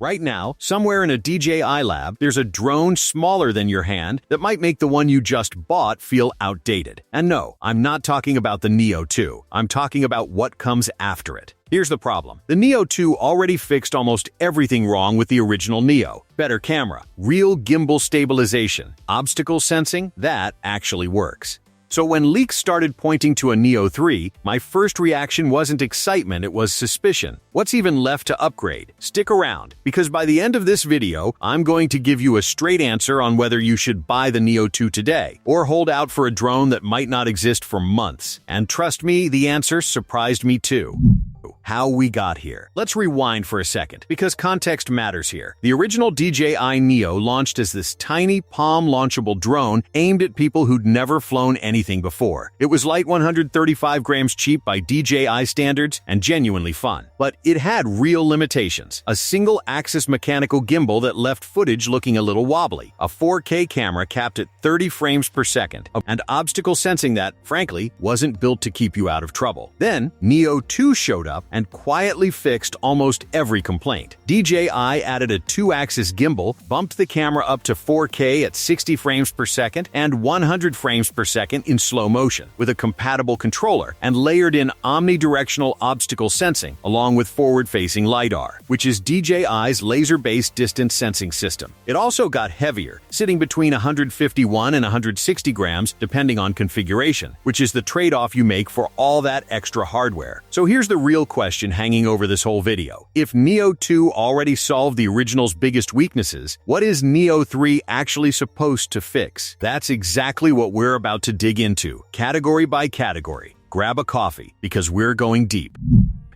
Right now, somewhere in a DJI lab, there's a drone smaller than your hand that might make the one you just bought feel outdated. And no, I'm not talking about the Neo2. I'm talking about what comes after it. Here's the problem. The Neo2 already fixed almost everything wrong with the original Neo. Better camera, real gimbal stabilization, obstacle sensing, that actually works. So when leaks started pointing to a Neo3, my first reaction wasn't excitement, it was suspicion. What's even left to upgrade? Stick around, because by the end of this video, I'm going to give you a straight answer on whether you should buy the Neo2 today, or hold out for a drone that might not exist for months. And trust me, the answer surprised me too. How we got here. Let's rewind for a second, because context matters here. The original DJI Neo launched as this tiny palm-launchable drone aimed at people who'd never flown anything before. It was light, 135 grams cheap by DJI standards, and genuinely fun. But it had real limitations. A single-axis mechanical gimbal that left footage looking a little wobbly, a 4K camera capped at 30 frames per second, and obstacle sensing that, frankly, wasn't built to keep you out of trouble. Then, Neo2 showed up and quietly fixed almost every complaint. DJI added a 2-axis gimbal, bumped the camera up to 4K at 60 frames per second and 100 frames per second in slow motion, with a compatible controller, and layered in omnidirectional obstacle sensing, along with forward-facing LiDAR, which is DJI's laser-based distance sensing system. It also got heavier, sitting between 151 and 160 grams depending on configuration, which is the trade-off you make for all that extra hardware. So here's the real question hanging over this whole video. If Neo2 already solved the original's biggest weaknesses, what is Neo3 actually supposed to fix? That's exactly what we're about to dig into, category by category. Grab a coffee, because we're going deep.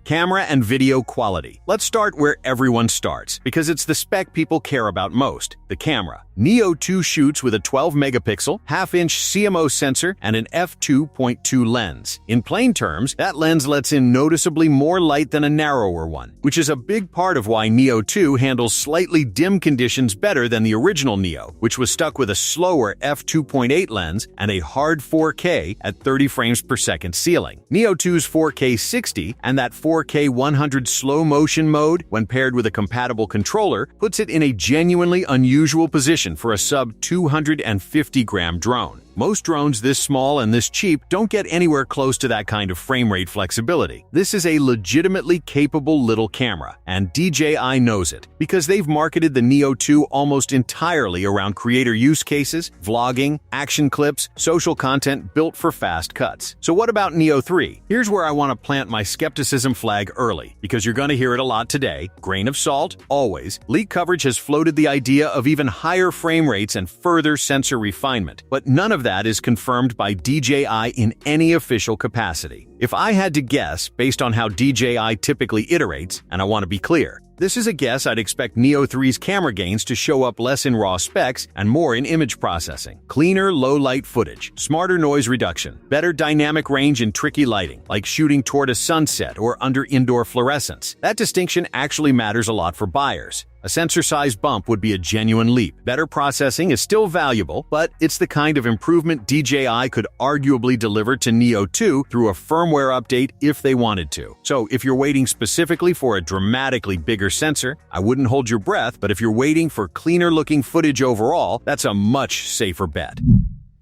Camera and video quality. Let's start where everyone starts, because it's the spec people care about most, the camera. Neo2 shoots with a 12-megapixel, half-inch CMO sensor and an f2.2 lens. In plain terms, that lens lets in noticeably more light than a narrower one, which is a big part of why Neo2 handles slightly dim conditions better than the original Neo, which was stuck with a slower f2.8 lens and a hard 4K at 30 frames per second ceiling. Neo2's 4K 60 and that 4K 100 slow motion mode, when paired with a compatible controller, puts it in a genuinely unusual position for a sub-250-gram drone. Most drones this small and this cheap don't get anywhere close to that kind of frame rate flexibility. This is a legitimately capable little camera, and DJI knows it, because they've marketed the Neo2 almost entirely around creator use cases, vlogging, action clips, social content built for fast cuts. So what about Neo3? Here's where I want to plant my skepticism flag early, because you're going to hear it a lot today. Grain of salt, always. Leak coverage has floated the idea of even higher frame rates and further sensor refinement, but none of that is confirmed by DJI in any official capacity. If I had to guess, based on how DJI typically iterates, and I want to be clear, this is a guess, I'd expect Neo3's camera gains to show up less in raw specs and more in image processing. Cleaner, low-light footage, smarter noise reduction, better dynamic range in tricky lighting, like shooting toward a sunset or under indoor fluorescence. That distinction actually matters a lot for buyers. A sensor size bump would be a genuine leap. Better processing is still valuable, but it's the kind of improvement DJI could arguably deliver to Neo2 through a firmware update if they wanted to. So if you're waiting specifically for a dramatically bigger sensor, I wouldn't hold your breath, but if you're waiting for cleaner-looking footage overall, that's a much safer bet.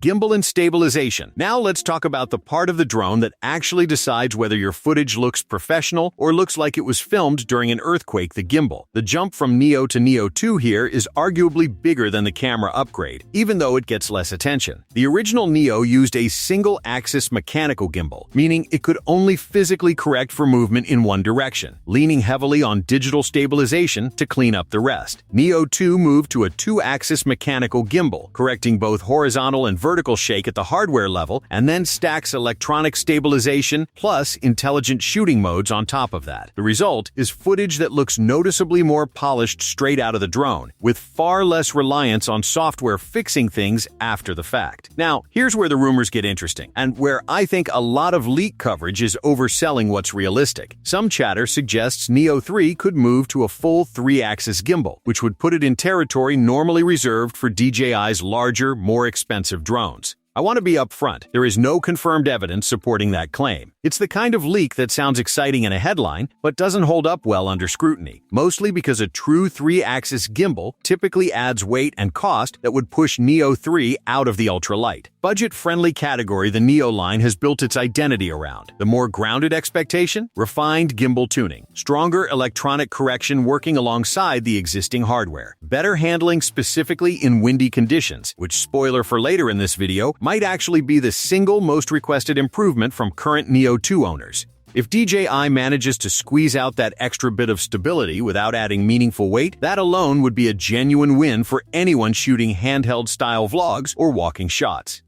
Gimbal and stabilization. Now let's talk about the part of the drone that actually decides whether your footage looks professional or looks like it was filmed during an earthquake, the gimbal. The jump from Neo to Neo2 here is arguably bigger than the camera upgrade, even though it gets less attention. The original Neo used a single-axis mechanical gimbal, meaning it could only physically correct for movement in one direction, leaning heavily on digital stabilization to clean up the rest. Neo2 moved to a 2-axis mechanical gimbal, correcting both horizontal and vertical shake at the hardware level, and then stacks electronic stabilization plus intelligent shooting modes on top of that. The result is footage that looks noticeably more polished straight out of the drone, with far less reliance on software fixing things after the fact. Now, here's where the rumors get interesting, and where I think a lot of leak coverage is overselling what's realistic. Some chatter suggests Neo3 could move to a full 3-axis gimbal, which would put it in territory normally reserved for DJI's larger, more expensive drones. I want to be upfront. There is no confirmed evidence supporting that claim. It's the kind of leak that sounds exciting in a headline, but doesn't hold up well under scrutiny, mostly because a true 3-axis gimbal typically adds weight and cost that would push Neo3 out of the ultralight, budget-friendly category the Neo line has built its identity around. The more grounded expectation? Refined gimbal tuning, stronger electronic correction working alongside the existing hardware, better handling specifically in windy conditions, which, spoiler for later in this video, might actually be the single most requested improvement from current Neo2 owners. If DJI manages to squeeze out that extra bit of stability without adding meaningful weight, that alone would be a genuine win for anyone shooting handheld-style vlogs or walking shots.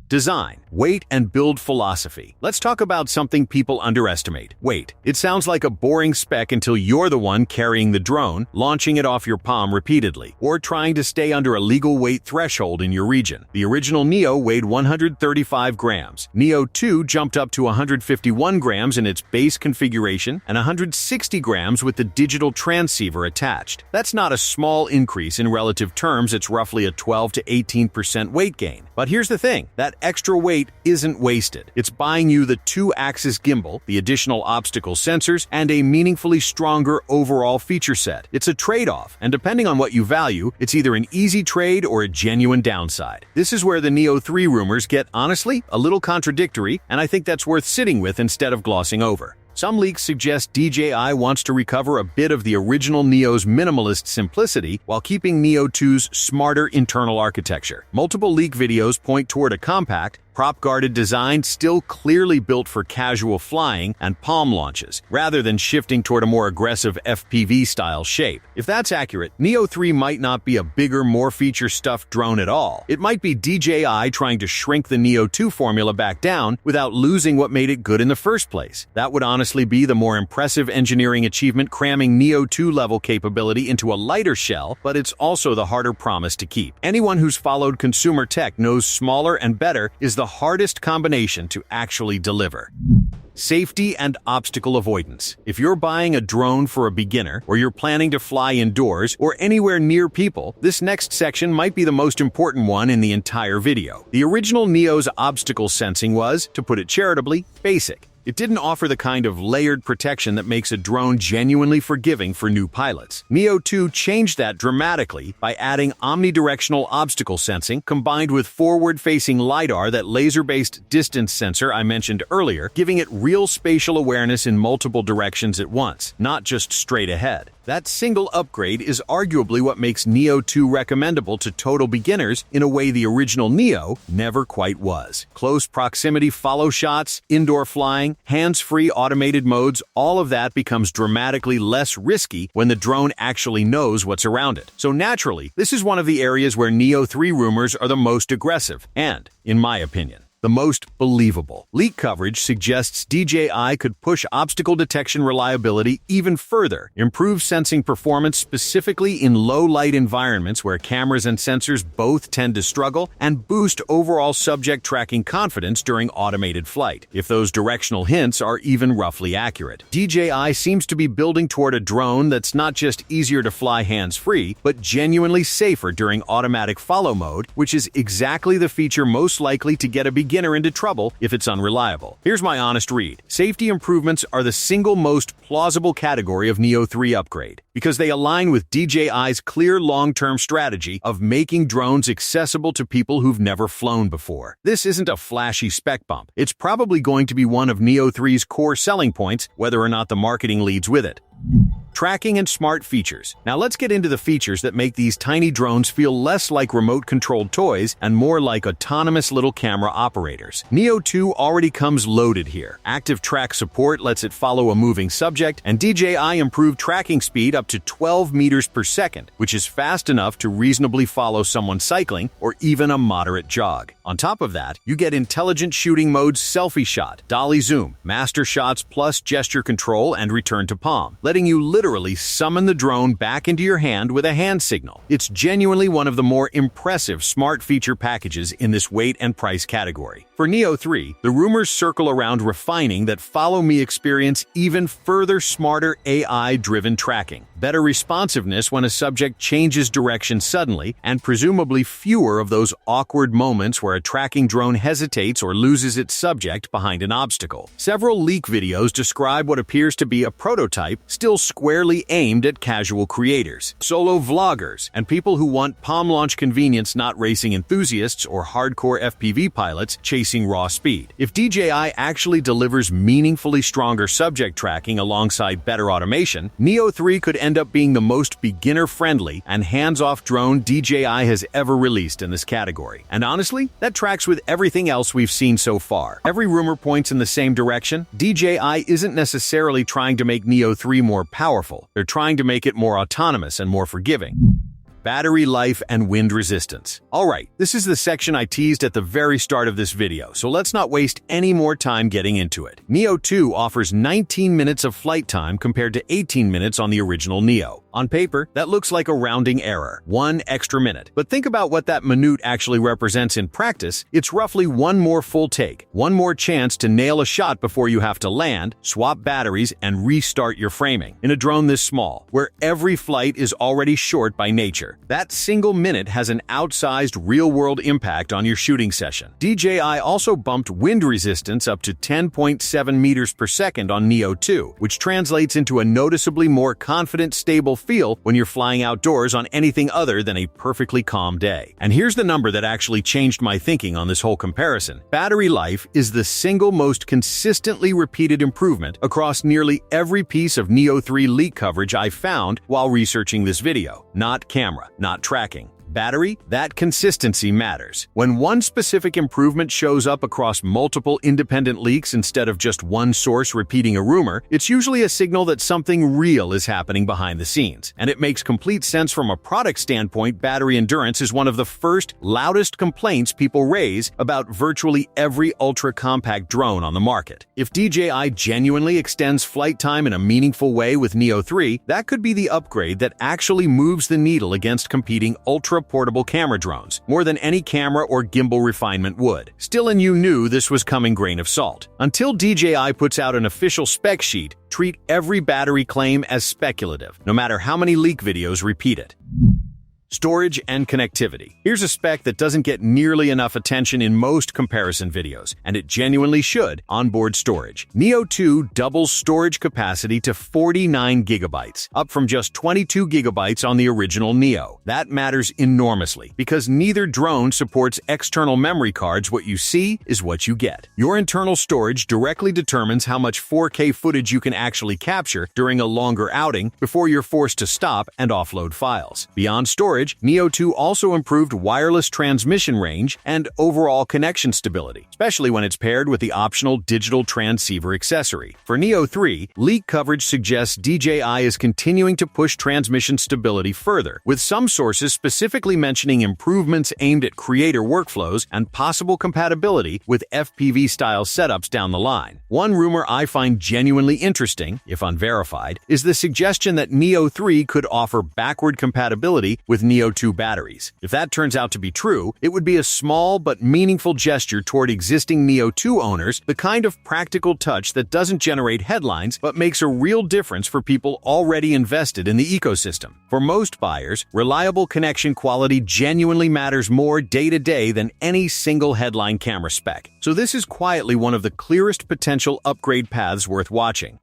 Design, weight, and build philosophy. Let's talk about something people underestimate: weight. It sounds like a boring spec until you're the one carrying the drone, launching it off your palm repeatedly, or trying to stay under a legal weight threshold in your region. The original Neo weighed 135 grams. Neo2 jumped up to 151 grams in its base configuration and 160 grams with the digital transceiver attached. That's not a small increase in relative terms. It's roughly a 12 to 18% weight gain. But here's the thing, that extra weight isn't wasted. It's buying you the 2-axis gimbal, the additional obstacle sensors, and a meaningfully stronger overall feature set. It's a trade-off, and depending on what you value, it's either an easy trade or a genuine downside. This is where the Neo3 rumors get, honestly, a little contradictory, and I think that's worth sitting with instead of glossing over. Some leaks suggest DJI wants to recover a bit of the original Neo's minimalist simplicity while keeping Neo2's smarter internal architecture. Multiple leak videos point toward a compact, prop-guarded design still clearly built for casual flying and palm launches, rather than shifting toward a more aggressive FPV-style shape. If that's accurate, Neo3 might not be a bigger, more feature-stuffed drone at all. It might be DJI trying to shrink the Neo2 formula back down without losing what made it good in the first place. That would honestly be the more impressive engineering achievement, cramming Neo2-level capability into a lighter shell, but it's also the harder promise to keep. Anyone who's followed consumer tech knows smaller and better is the hardest combination to actually deliver. Safety and obstacle avoidance. If you're buying a drone for a beginner, or you're planning to fly indoors or anywhere near people, this next section might be the most important one in the entire video. The original Neo's obstacle sensing was, to put it charitably, basic. It didn't offer the kind of layered protection that makes a drone genuinely forgiving for new pilots. Neo2 changed that dramatically by adding omnidirectional obstacle sensing combined with forward-facing LiDAR, that laser-based distance sensor I mentioned earlier, giving it real spatial awareness in multiple directions at once, not just straight ahead. That single upgrade is arguably what makes Neo2 recommendable to total beginners in a way the original Neo never quite was. Close proximity follow shots, indoor flying, hands-free automated modes, all of that becomes dramatically less risky when the drone actually knows what's around it. So naturally, this is one of the areas where Neo3 rumors are the most aggressive and, in my opinion, the most believable. Leak coverage suggests DJI could push obstacle detection reliability even further, improve sensing performance specifically in low-light environments where cameras and sensors both tend to struggle, and boost overall subject tracking confidence during automated flight, if those directional hints are even roughly accurate. DJI seems to be building toward a drone that's not just easier to fly hands-free, but genuinely safer during automatic follow mode, which is exactly the feature most likely to get a beginner into trouble if it's unreliable. Here's my honest read. Safety improvements are the single most plausible category of Neo3 upgrade, because they align with DJI's clear long-term strategy of making drones accessible to people who've never flown before. This isn't a flashy spec bump. It's probably going to be one of Neo3's core selling points, whether or not the marketing leads with it. Tracking and smart features. Now let's get into the features that make these tiny drones feel less like remote-controlled toys and more like autonomous little camera operators. Neo2 already comes loaded here. Active track support lets it follow a moving subject, and DJI improved tracking speed up to 12 meters per second, which is fast enough to reasonably follow someone cycling or even a moderate jog. On top of that, you get intelligent shooting modes: selfie shot, dolly zoom, master shots plus gesture control, and return to palm, letting letting you literally summon the drone back into your hand with a hand signal. It's genuinely one of the more impressive smart feature packages in this weight and price category. For Neo3, the rumors circle around refining that Follow Me experience even further smarter AI-driven tracking, better responsiveness when a subject changes direction suddenly, and presumably fewer of those awkward moments where a tracking drone hesitates or loses its subject behind an obstacle. Several leak videos describe what appears to be a prototype still squarely aimed at casual creators, solo vloggers, and people who want palm launch convenience, not racing enthusiasts or hardcore FPV pilots chasing raw speed. If DJI actually delivers meaningfully stronger subject tracking alongside better automation, Neo3 could end up being the most beginner-friendly and hands-off drone DJI has ever released in this category. And honestly, that tracks with everything else we've seen so far. Every rumor points in the same direction. DJI isn't necessarily trying to make Neo3 more powerful. They're trying to make it more autonomous and more forgiving. Battery life and wind resistance. Alright, this is the section I teased at the very start of this video, so let's not waste any more time getting into it. Neo2 offers 19 minutes of flight time compared to 18 minutes on the original Neo. On paper, that looks like a rounding error, 1 extra minute. But think about what that minute actually represents in practice. It's roughly 1 more full take, 1 more chance to nail a shot before you have to land, swap batteries, and restart your framing. In a drone this small, where every flight is already short by nature, that single minute has an outsized real-world impact on your shooting session. DJI also bumped wind resistance up to 10.7 meters per second on Neo2, which translates into a noticeably more confident, stable feel when you're flying outdoors on anything other than a perfectly calm day. And here's the number that actually changed my thinking on this whole comparison. Battery life is the single most consistently repeated improvement across nearly every piece of Neo3 leak coverage I found while researching this video. Not camera, not tracking. Battery, that consistency matters. When one specific improvement shows up across multiple independent leaks instead of just one source repeating a rumor, it's usually a signal that something real is happening behind the scenes. And it makes complete sense from a product standpoint. Battery endurance is one of the first, loudest complaints people raise about virtually every ultra-compact drone on the market. If DJI genuinely extends flight time in a meaningful way with Neo3, that could be the upgrade that actually moves the needle against competing ultra-portable camera drones, more than any camera or gimbal refinement would. Still, and you knew this was coming, grain of salt. Until DJI puts out an official spec sheet, treat every battery claim as speculative, no matter how many leak videos repeat it. Storage and connectivity. Here's a spec that doesn't get nearly enough attention in most comparison videos, and it genuinely should. Onboard storage. Neo2 doubles storage capacity to 49 gigabytes, up from just 22 gigabytes on the original Neo. That matters enormously, because neither drone supports external memory cards. What you see is what you get. Your internal storage directly determines how much 4K footage you can actually capture during a longer outing before you're forced to stop and offload files. Beyond storage, Neo2 also improved wireless transmission range and overall connection stability, especially when it's paired with the optional digital transceiver accessory. For Neo3, leak coverage suggests DJI is continuing to push transmission stability further, with some sources specifically mentioning improvements aimed at creator workflows and possible compatibility with FPV-style setups down the line. One rumor I find genuinely interesting, if unverified, is the suggestion that Neo3 could offer backward compatibility with Neo2 batteries. If that turns out to be true, it would be a small but meaningful gesture toward existing Neo2 owners, the kind of practical touch that doesn't generate headlines but makes a real difference for people already invested in the ecosystem. For most buyers, reliable connection quality genuinely matters more day to day than any single headline camera spec. So this is quietly one of the clearest potential upgrade paths worth watching.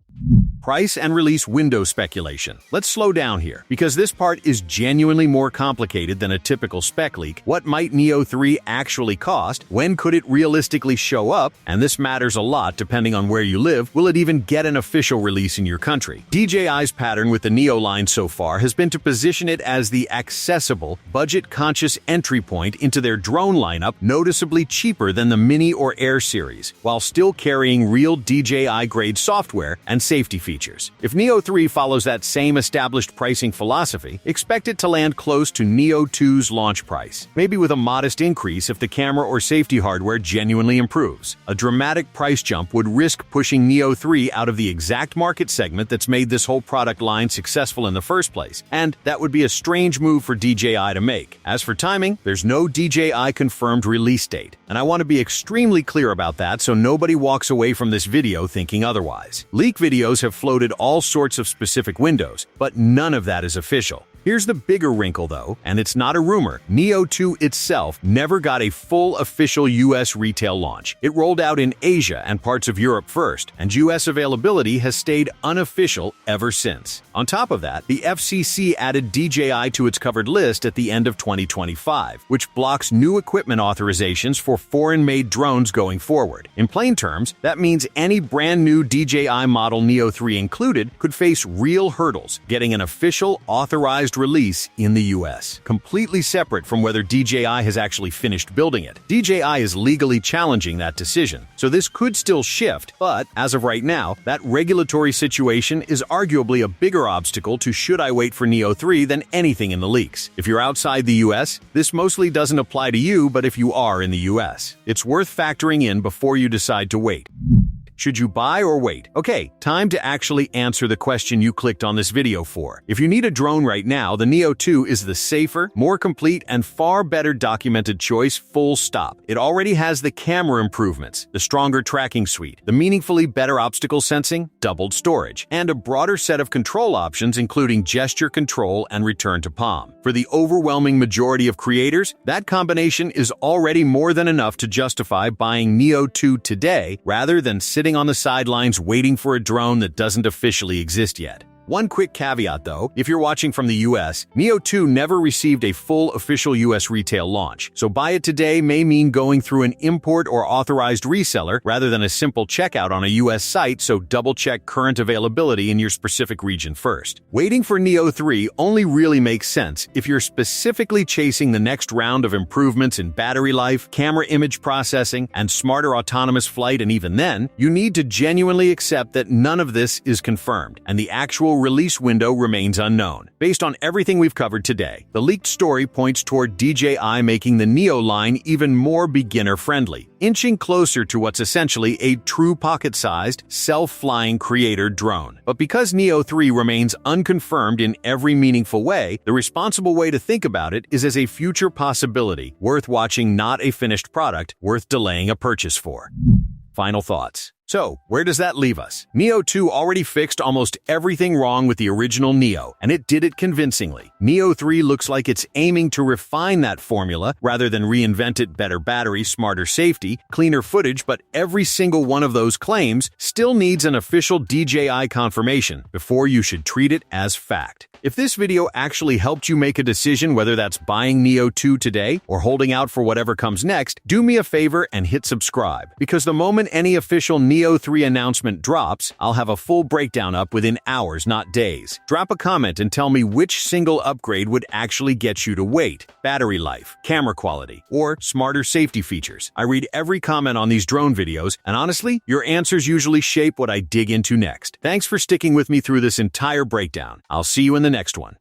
Price and release window speculation. Let's slow down here, because this part is genuinely more complicated than a typical spec leak. What might Neo3 actually cost? When could it realistically show up? And this matters a lot depending on where you live. Will it even get an official release in your country? DJI's pattern with the Neo line so far has been to position it as the accessible, budget-conscious entry point into their drone lineup, noticeably cheaper than the Mini or Air series, while still carrying real DJI-grade software and safety features. features. If Neo3 follows that same established pricing philosophy, expect it to land close to Neo2's launch price, maybe with a modest increase if the camera or safety hardware genuinely improves. A dramatic price jump would risk pushing Neo3 out of the exact market segment that's made this whole product line successful in the first place, and that would be a strange move for DJI to make. As for timing, there's no DJI confirmed release date, and I want to be extremely clear about that so nobody walks away from this video thinking otherwise. Leak videos have floated all sorts of specific windows, but none of that is official. Here's the bigger wrinkle though, and it's not a rumor. Neo2 itself never got a full official US retail launch. It rolled out in Asia and parts of Europe first, and US availability has stayed unofficial ever since. On top of that, the FCC added DJI to its covered list at the end of 2025, which blocks new equipment authorizations for foreign-made drones going forward. In plain terms, that means any brand new DJI model Neo3 included could face real hurdles getting an official authorized release in the US, completely separate from whether DJI has actually finished building it. DJI is legally challenging that decision, so this could still shift, but as of right now, that regulatory situation is arguably a bigger obstacle to should I wait for Neo3 than anything in the leaks. If you're outside the US, this mostly doesn't apply to you, but if you are in the US, it's worth factoring in before you decide to wait. Should you buy or wait? Okay, time to actually answer the question you clicked on this video for. If you need a drone right now, the Neo2 is the safer, more complete, and far better documented choice, full stop. It already has the camera improvements, the stronger tracking suite, the meaningfully better obstacle sensing, doubled storage, and a broader set of control options including gesture control and return to palm. For the overwhelming majority of creators, that combination is already more than enough to justify buying Neo2 today rather than sitting on the sidelines waiting for a drone that doesn't officially exist yet. One quick caveat though, if you're watching from the US, Neo2 never received a full official US retail launch, so buy it today may mean going through an import or authorized reseller rather than a simple checkout on a US site, so double-check current availability in your specific region first. Waiting for Neo3 only really makes sense if you're specifically chasing the next round of improvements in battery life, camera image processing, and smarter autonomous flight, and even then, you need to genuinely accept that none of this is confirmed, and the actual release window remains unknown. Based on everything we've covered today, the leaked story points toward DJI making the Neo line even more beginner-friendly, inching closer to what's essentially a true pocket-sized, self-flying creator drone. But because Neo3 remains unconfirmed in every meaningful way, the responsible way to think about it is as a future possibility, worth watching, not a finished product, worth delaying a purchase for. Final thoughts. So, where does that leave us? Neo2 already fixed almost everything wrong with the original Neo, and it did it convincingly. Neo3 looks like it's aiming to refine that formula rather than reinvent it. Better battery, smarter safety, cleaner footage, but every single one of those claims still needs an official DJI confirmation before you should treat it as fact. If this video actually helped you make a decision, whether that's buying Neo2 today or holding out for whatever comes next, do me a favor and hit subscribe, because the moment any official Neo3 announcement drops, I'll have a full breakdown up within hours, not days. Drop a comment and tell me which single upgrade would actually get you to wait: battery life, camera quality, or smarter safety features. I read every comment on these drone videos, and honestly, your answers usually shape what I dig into next. Thanks for sticking with me through this entire breakdown. I'll see you in the next one.